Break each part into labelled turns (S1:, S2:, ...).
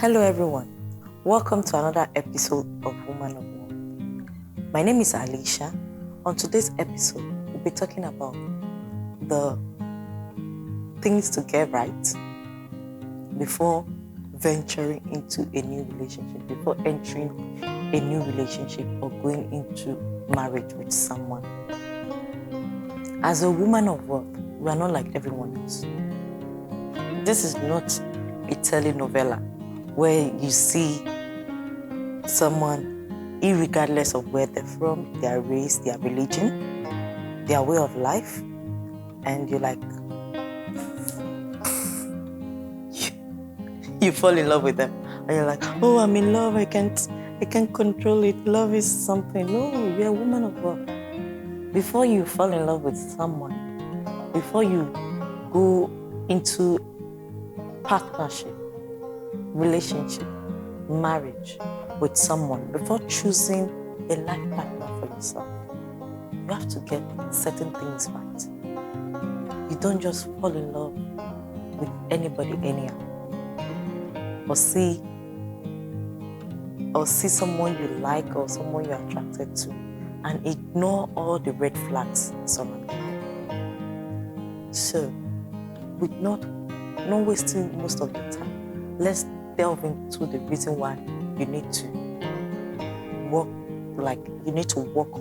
S1: Hello everyone, welcome to another episode of Woman of War. My name is Alicia. On today's episode, we'll be talking about the things to get right before venturing into a new relationship, before entering a new relationship or going into marriage with someone. As a woman of worth, we are not like everyone else. This is not a telenovela where you see someone, irregardless of where they're from, their race, their religion, their way of life, and you're like, you fall in love with them, and you're like, oh, I'm in love, I can't control it, love is something. No, you're a woman of worth. Before you fall in love with someone, before you go into partnership, relationship, marriage with someone, before choosing a life partner for yourself, you have to get certain things right. You don't just fall in love with anybody anyhow, or see someone you like or someone you're attracted to and ignore all the red flags surrounding them. So, with not wasting most of your time, let's delve into the reason why you need to work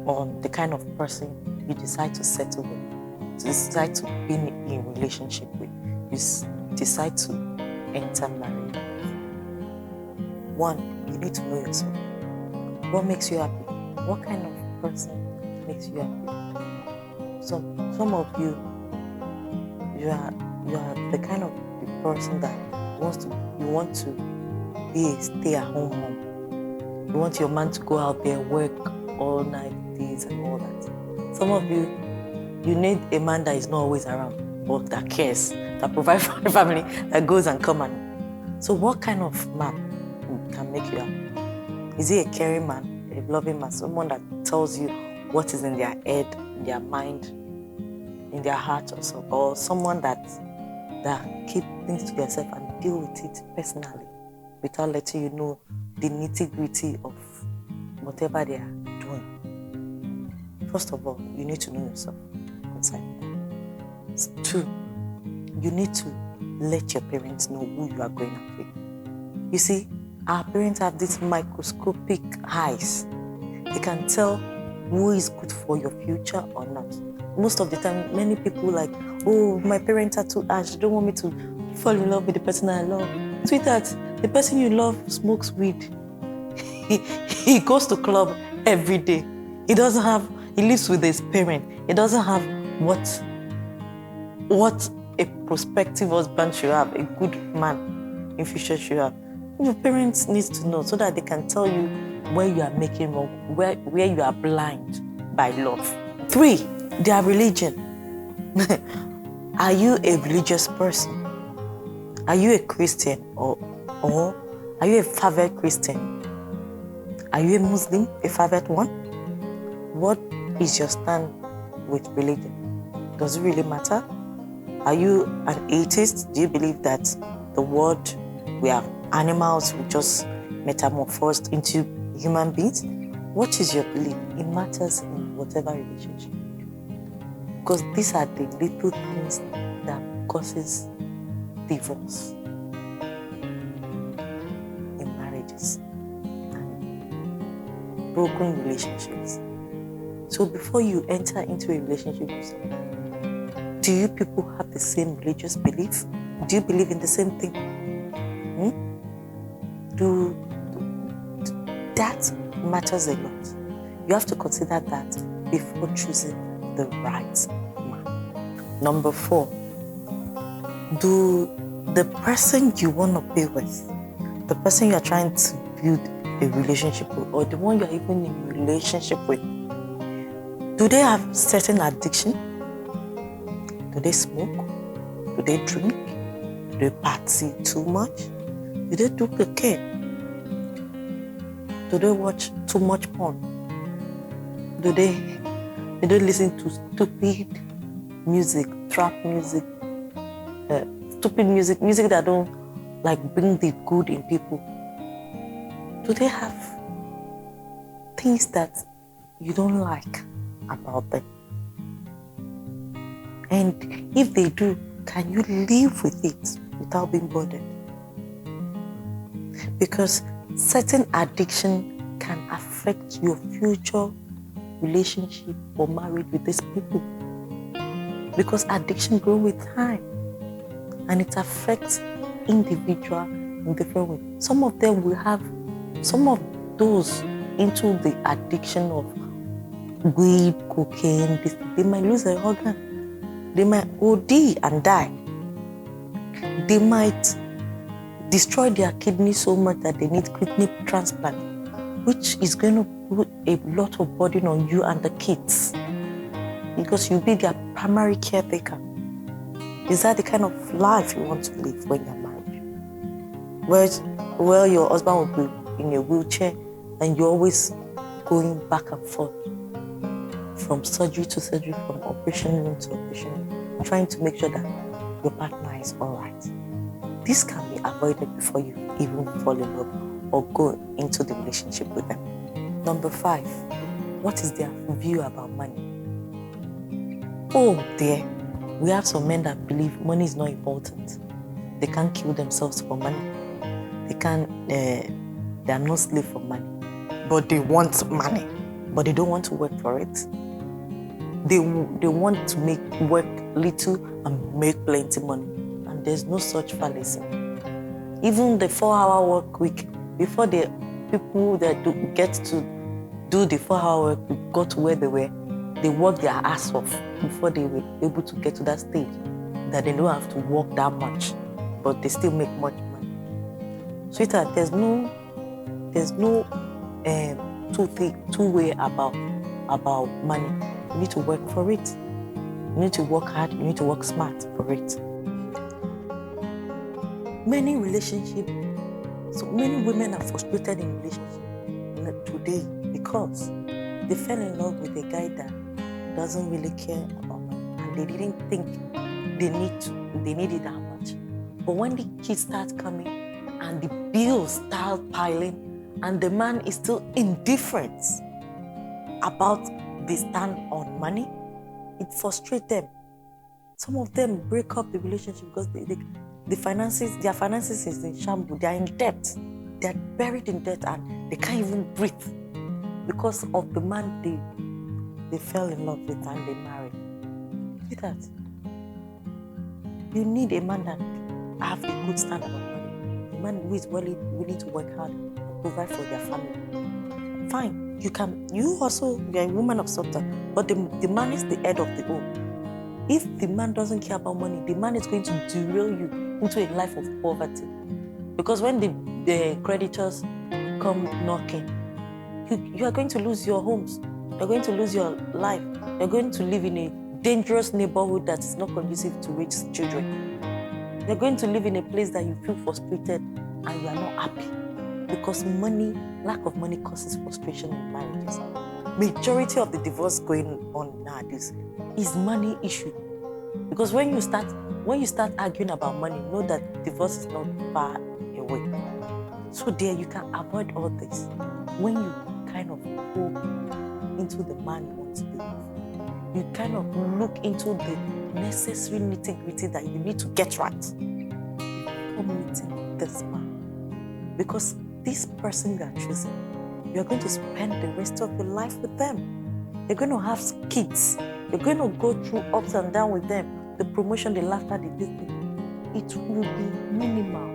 S1: on the kind of person you decide to settle with, to decide to be in a relationship with, you decide to enter marriage. One, you need to know yourself. What makes you happy? What kind of person makes you happy? Some of you are the kind of person that you want to be a stay-at-home mom. You want your man to go out there, work all night, days, and all that. Some of you need a man that is not always around, but that cares, that provides for the family, that goes and comes. So what kind of man can make you happy? Is he a caring man, a loving man, someone that tells you what is in their head, in their mind, in their heart also, or someone that keep things to yourself and deal with it personally without letting you know the nitty-gritty of whatever they are doing? First of all, you need to know yourself inside. Two, you need to let your parents know who you are going out with. You see, our parents have these microscopic eyes. They can tell who is good for your future or not. Most of the time, many people like, oh, my parents are too harsh. They don't want me to fall in love with the person I love. Sweetheart, the person you love smokes weed. He goes to club every day. He lives with his parent. He doesn't have what a prospective husband should have, a good man in future should have. Your parents need to know so that they can tell you where you are making wrong, where you are blind by love. 3, their religion. Are you a religious person? Are you a Christian or are you a fervent Christian? Are you a Muslim, a fervent one? What is your stand with religion? Does it really matter? Are you an atheist? Do you believe that the world, we have animals who just metamorphosed into human beings? What is your belief? It matters in whatever relationship. Because these are the little things that causes divorce in marriages and broken relationships. So before you enter into a relationship with someone, do you people have the same religious belief? Do you believe in the same thing? That matters a lot. You have to consider that before choosing the right man. Number 4, do the person you want to be with, the person you are trying to build a relationship with, or the one you are even in a relationship with, do they have certain addiction? Do they smoke? Do they drink? Do they party too much? Do they do cocaine? Do they watch too much porn? Do they listen to stupid music, trap music, stupid music that don't like bring the good in people? Do they have things that you don't like about them? And if they do, can you live with it without being bothered? Because certain addiction can affect your future relationship or marriage with these people. Because addiction grows with time and it affects individual in different ways. Some of them will have, some of those into the addiction of weed, cocaine, they might lose their organ. They might OD and die. They might destroy their kidney so much that they need kidney transplant, which is going to put a lot of burden on you and the kids because you'll be their primary caretaker. Is that the kind of life you want to live when you're married? Well, your husband will be in a wheelchair and you're always going back and forth from surgery to surgery, from operation room to operation room, trying to make sure that your partner is all right. This can be avoided before you even fall in love or go into the relationship with them. Number 5, what is their view about money? Oh dear, we have some men that believe money is not important. They can't kill themselves for money. They are not slave for money. But they want money, but they don't want to work for it. They want to work little and make plenty money. And there's no such fallacy. Even the 4-hour work week, before the people that get to do the 4-hour work week got to where they were, they worked their ass off before they were able to get to that stage that they don't have to work that much, but they still make much money. Sweetheart, there's no two way about money. You need to work for it. You need to work hard. You need to work smart for it. Many relationships, so many women are frustrated in relationships today because they fell in love with a guy that doesn't really care about money, and they didn't think they need it that much. But when the kids start coming and the bills start piling, and the man is still indifferent about the stand on money, it frustrates them. Some of them break up the relationship because their finances is in shambles. They are in debt. They are buried in debt and they can't even breathe because of the man they fell in love with and they married. See that? You need a man that have a good stand on money. A man who is willing to work hard and provide for their family. Fine. You also, you're a woman of substance, but the man is the head of the home. If the man doesn't care about money, the man is going to derail you into a life of poverty. Because when the creditors come knocking, you are going to lose your homes. You're going to lose your life. You're going to live in a dangerous neighborhood that is not conducive to raise children. You're going to live in a place that you feel frustrated and you are not happy. Because lack of money causes frustration in marriages. Majority of the divorce going on nowadays is money issue. Because when you start arguing about money, know that divorce is not far away. So there you can avoid all this when you kind of go into the man you want to be with. You kind of look into the necessary nitty-gritty that you need to get right before meeting this man. Because this person you are choosing, you're going to spend the rest of your life with them. You're going to have kids. You're going to go through ups and downs with them. The promotion, the laughter, the discipline. It will be minimal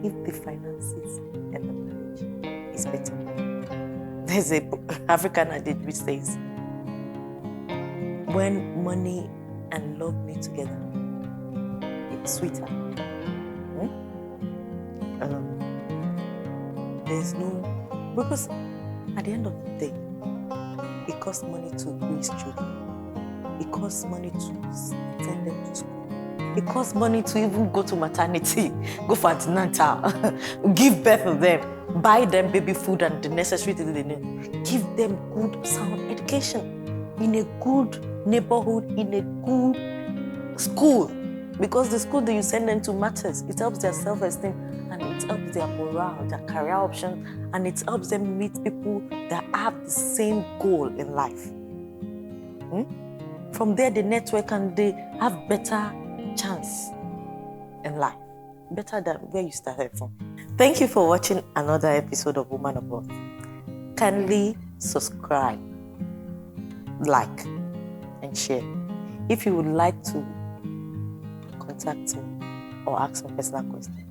S1: if the finances and the marriage is better. There's an African adage which says, when money and love meet together, it's sweeter. There's no, because at the end of the day, it costs money to raise children. It costs money to send them to school. It costs money to even go to maternity, go for antenatal, give birth to them, buy them baby food and the necessary things they need. Give them good, sound education in a good neighborhood, in a good school. Because the school that you send them to matters. It helps their self-esteem, and it helps their morale, their career options, and it helps them meet people that have the same goal in life. From there, they network and they have better chance in life, better than where you started from. Thank you for watching another episode of Woman of Worth. Kindly subscribe, like, and share. If you would like to contact me or ask some personal questions,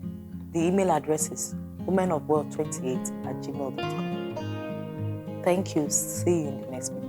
S1: the email address is womanofworld28@gmail.com. Thank you. See you in the next video.